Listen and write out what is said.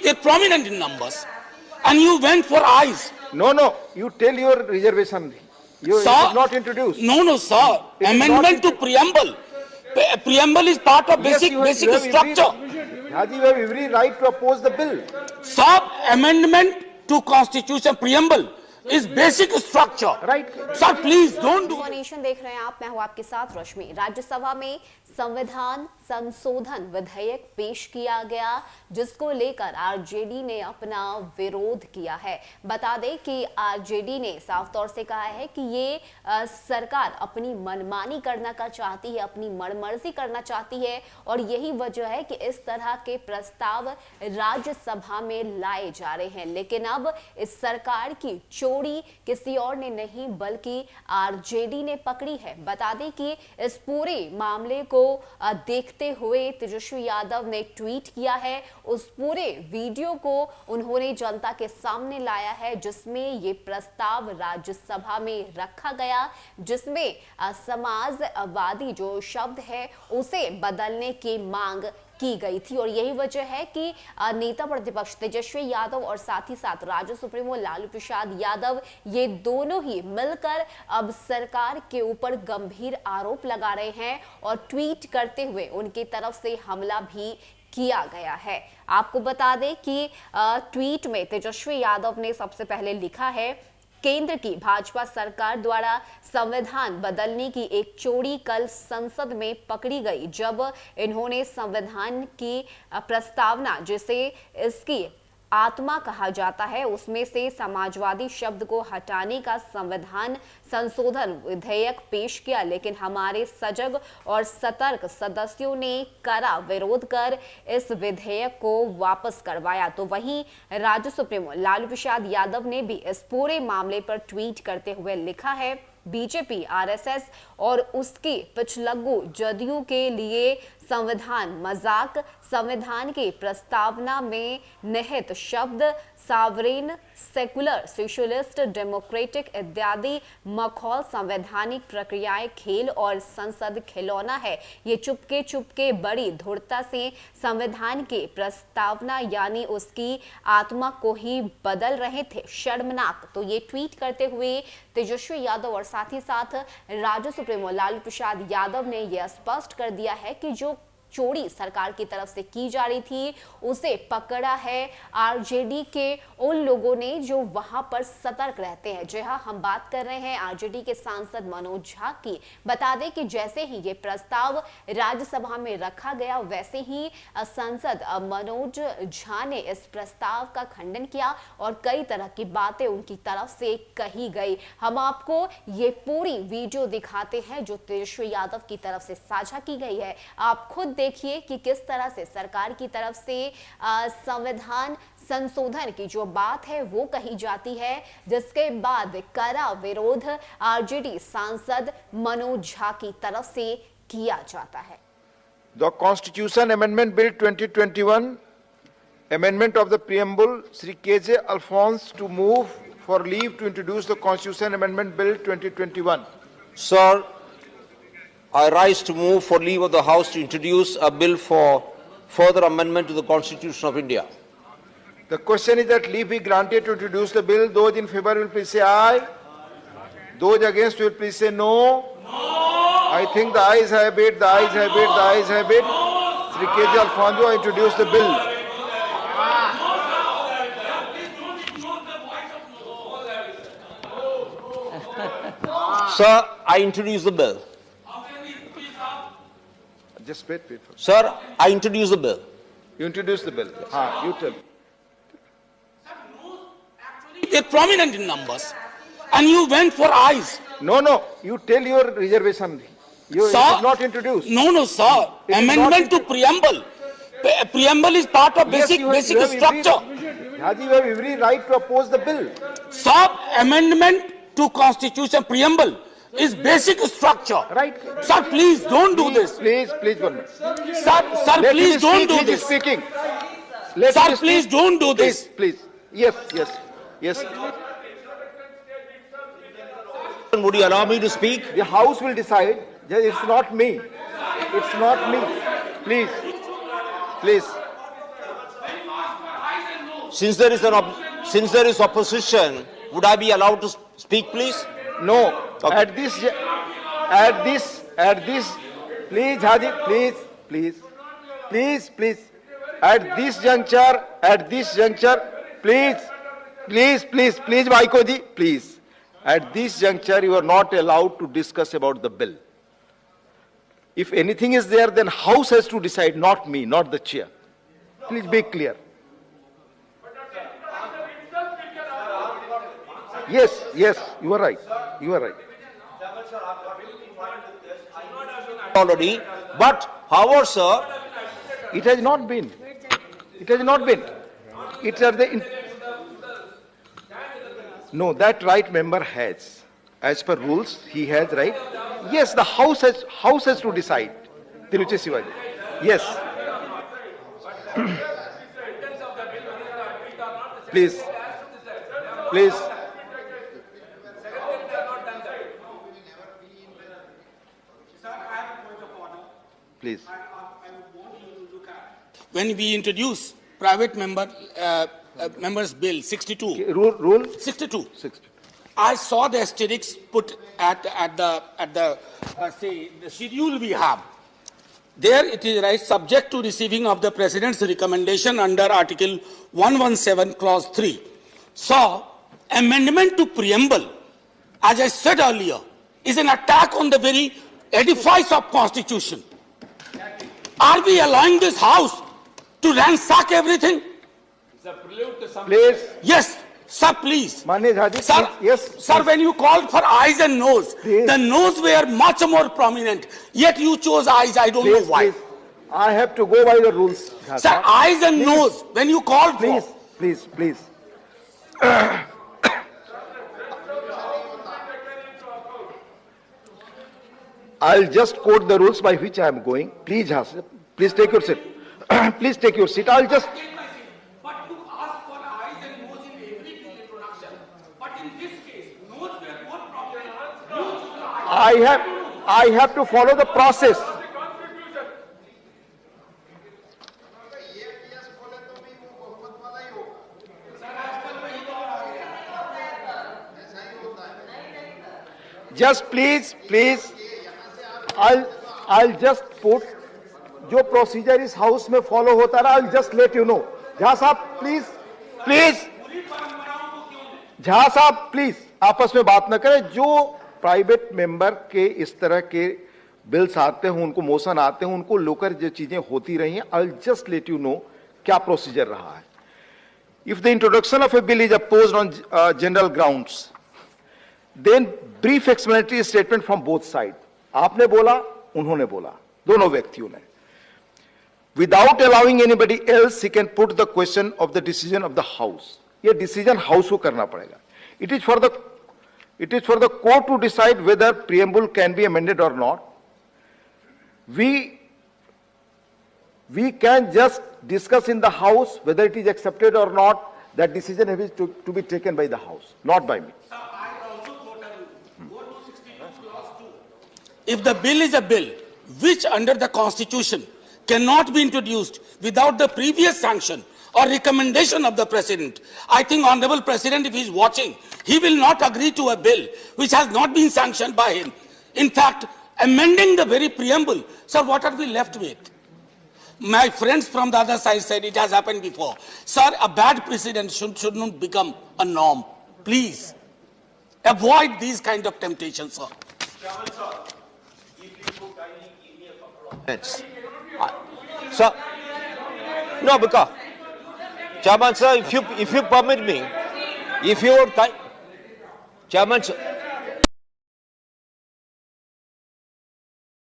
They're prominent in numbers. And you went for eyes. No, you tell your reservation. It is not introduced. No, sir. It is Amendment not to preamble. Preamble is part of basic structure. Haji, you have every right to oppose the bill. Sir, amendment to constitution preamble is basic structure. Right. Sir, please don't do. Nation देख रहे हैं आप, मैं हूं आपके साथ रश्मि। राज्यसभा में संविधान संशोधन विधेयक पेश किया गया, जिसको लेकर आरजेडी ने अपना विरोध किया है। बता दें कि आरजेडी ने साफ तौर से कहा है कि ये सरकार अपनी मनमानी करना का चाहती है, अपनी मनमर्जी करना चाहती है, और यही वजह है कि इस तरह के प्रस्ताव राज्यसभा में लाए जा रहे हैं। लेकिन अब इस सरकार की चोरी किसी और ने नहीं बल्कि आरजेडी ने पकड़ी है। बता दें कि इस पूरे मामले को देखते हुए तेजस्वी यादव ने ट्वीट किया है। उस पूरे वीडियो को उन्होंने जनता के सामने लाया है, जिसमें ये प्रस्ताव राज्यसभा में रखा गया, जिसमें समाजवादी जो शब्द है उसे बदलने की मांग की गई थी। और यही वजह है कि नेता प्रतिपक्ष तेजस्वी यादव और साथ ही साथ राज्य सुप्रीमो लालू प्रसाद यादव, ये दोनों ही मिलकर अब सरकार के ऊपर गंभीर आरोप लगा रहे हैं और ट्वीट करते हुए उनकी तरफ से हमला भी किया गया है। आपको बता दें कि ट्वीट में तेजस्वी यादव ने सबसे पहले लिखा है, केंद्र की भाजपा सरकार द्वारा संविधान बदलने की एक चोरी कल संसद में पकड़ी गई, जब इन्होंने संविधान की प्रस्तावना, जिसे इसकी आत्मा कहा जाता है, उसमें से समाजवादी शब्द को हटाने का संविधान संशोधन विधेयक पेश किया। लेकिन हमारे सजग और सतर्क सदस्यों ने कड़ा विरोध कर इस विधेयक को वापस करवाया। तो वहीं राज्य सुप्रीमो लालू प्रसाद यादव ने भी इस पूरे मामले पर ट्वीट करते हुए लिखा है, बीजेपी, आरएसएस और उसकी पिछलग्गू जदयू के लिए संविधान मजाक, संविधान की प्रस्तावना में निहित शब्द सावरेन, सेकुलर, सोशलिस्ट, डेमोक्रेटिक इत्यादि मखौल संवैधानिक प्रक्रियाएं खेल और संसद खिलौना है। ये चुपके बड़ी धूर्तता से संविधान की प्रस्तावना यानी उसकी आत्मा को ही बदल रहे थे, शर्मनाक। तो ये ट्वीट करते हुए तेजस्वी यादव और साथ ही साथ राज्य सुप्रीमो लालू प्रसाद यादव ने यह स्पष्ट कर दिया है कि जो चोरी सरकार की तरफ से की जा रही थी उसे पकड़ा है आरजेडी के उन लोगों ने जो वहां पर सतर्क रहते हैं। जी हां, हम बात कर रहे हैं आरजेडी के सांसद मनोज झा की। बता दें कि जैसे ही ये प्रस्ताव राज्यसभा में रखा गया, वैसे ही सांसद मनोज झा ने इस प्रस्ताव का खंडन किया और कई तरह की बातें उनकी तरफ से कही गई। हम आपको ये पूरी वीडियो दिखाते हैं जो तेजस्वी यादव की तरफ से साझा की गई है। आप खुद देखिए कि किस तरह से सरकार की तरफ से संविधान संशोधन की जो बात है वो कही जाती है, जिसके बाद कड़ा विरोध आरजेडी सांसद मनोज झा की तरफ से किया जाता है। The Constitution Amendment Bill 2021, amendment of the preamble, Sri KJ Alphonse to move for leave to introduce the Constitution Amendment Bill 2021. Sir, I rise to move for leave of the House to introduce a bill for further amendment to the Constitution of India. The question is that leave be granted to introduce the bill. Those in favor will please say aye. Those against will please say no. I think the ayes have it, the ayes have it, the ayes have it. Sri KJ Alfonso, I introduce the bill. Sir, I introduce the bill. Just wait. Sir, I introduce the bill. You introduce the bill. You tell. They're prominent in numbers. And you went for eyes. No, you tell your reservation. It is not introduced. No, sir. Amendment to preamble. Preamble is part of basic structure. Haji, you have every right to oppose the bill. Sir, amendment to constitution preamble is basic structure. Right. Sir, please don't do this. Please, 1 minute. Sir, please don't do this. Speaking. Sir, please don't do this. Please. Yes. Would you allow me to speak? The House will decide. It's not me. It's not me. Please. since there is opposition, would I be allowed to speak, please? No, Okay. at this, please, Haji, please. At this juncture, please, Vaiko ji, please. At this juncture, you are not allowed to discuss about the bill. If anything is there, then House has to decide, not me, not the chair. Please be clear. Yes, you are right. Already, but however, sir, It has not been. It are the. No, that right member has. As per rules, he has right. Yes, the House has to decide. Tiruchi Sivaji. Yes. Please. Please. When we introduce private members bill 62, Rule 62, 60. I saw the asterisks put at the say the schedule we have. There it is right, subject to receiving of the President's recommendation under Article 117, Clause 3. So, amendment to preamble, as I said earlier, is an attack on the very edifice of Constitution. Are we allowing this House to ransack everything? Please. Yes, sir, please. Manya Jhaji, Sir, please. Yes. sir, when you called for eyes and nose, Please. the nose were much more prominent. Yet you chose eyes. I don't know why. Please. I have to go by the rules. Sir, eyes and nose, when you called for. Please. I'll just quote the rules by which I am going. Please take your seat. Please take your seat. I'll just. But you asked for eyes and nose in every introduction. But in this case, nose were more prominent. I have to follow the process. Just please, I'll just put जो procedure इस house में follow होता रहा, I'll just let you know. Jha साहब please Jha साहब please आपस में बात न करें. जो प्राइवेट मेंबर के इस तरह के बिल्स आते हैं, उनको मोशन आते हैं, उनको लेकर जो चीजें होती रही हैं, I'll just let you know क्या प्रोसीजर रहा है. If the introduction of a bill is opposed on general grounds, then brief explanatory statement from both sides. आपने बोला, उन्होंने बोला, दोनों व्यक्तियों ने. Without allowing anybody else, he can put the question of the decision of the House. ये decision House को करना पड़ेगा. It is for the court to decide whether preamble can be amended or not. We can just discuss in the House whether it is accepted or not. That decision is to be taken by the House, not by me. Sir, I also quote a rule. Go to 62 clause 2. If the bill is a bill which under the Constitution cannot be introduced without the previous sanction or recommendation of the President, I think Honorable President, if he is watching, he will not agree to a bill which has not been sanctioned by him. In fact, amending the very preamble, sir, what are we left with? My friends from the other side said it has happened before. Sir, a bad precedent should not become a norm. Please, avoid these kind of temptations, sir. Sir, no, because, Chairman, sir, if you permit me, if you would, Chairman, sir,